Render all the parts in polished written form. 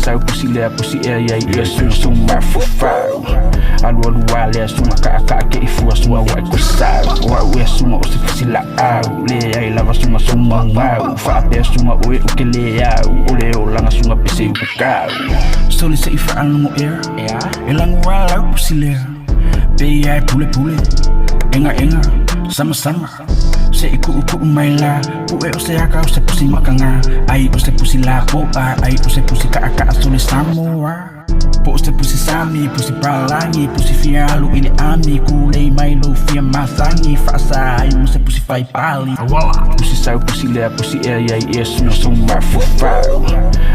sau pusi lea pusi ia ia suma fufau alu wale suma ka ke ifua suma wa ko sau wa we suma o se pusi la au le ai lava suma mau fa pe suma o ke le au o le o langa suma pese u ka soli se ifa anu air elang wala pusi lea pe ai pule enga sama se iku maila pu e o se aka o se pusi makanga ai o se pusi la po ai o se pusi ka soli samoa po se pusi sami pusi palangi pusi fialu ini ami kulei mailo fia masangi fasa ai o se pusi fai pali pusi sau pusi lea pusi ia suma fufau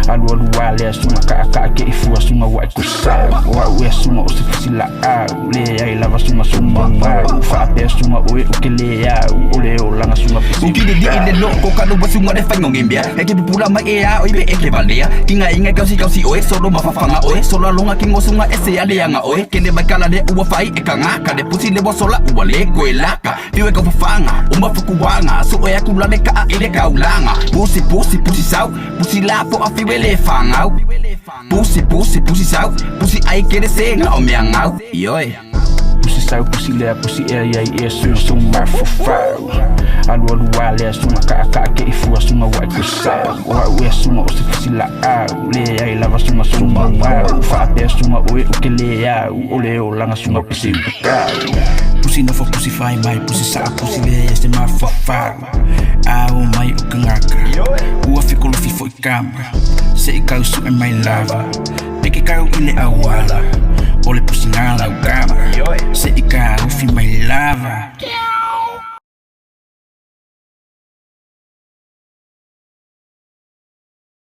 alu wale suma ka ke ifua suma wa ko sau wa we suma o se pusi la au le ai lava suma mau fa pe suma o ke le au o le o langa suma pisi ukide di inde lo ko kanu basuma de fango ngembia e ke pula ma e a o ibe e ke valea kinga inga kausi oe solo mafafanga oe solo longa kingo sunga ese ale yanga oe kende bakala de uwa fai e kanga ka de pusi le bosola uwa le ko elaka fiwe ka fafanga uma fukuwanga so e akula le ka ile ka ulanga pusi sau pusi la po afiwe le fanga pusi sau pusi ai kere senga o meanga yoe pusi sau pusi lea pusi ia suma fufau alu wale suma ka ke ifua suma wa ko sau wa we suma o se pusi la au le ai lava suma mau fa pe suma o ke le au o le o langa suma pisi ka pusi no fo pusi fai mai pusi sa pusi le este ma fufau au mai o kangaka ua fikolo fifo I kamera se I kausu e mai lava peke kau ile awala ole pusi ngala u kamera se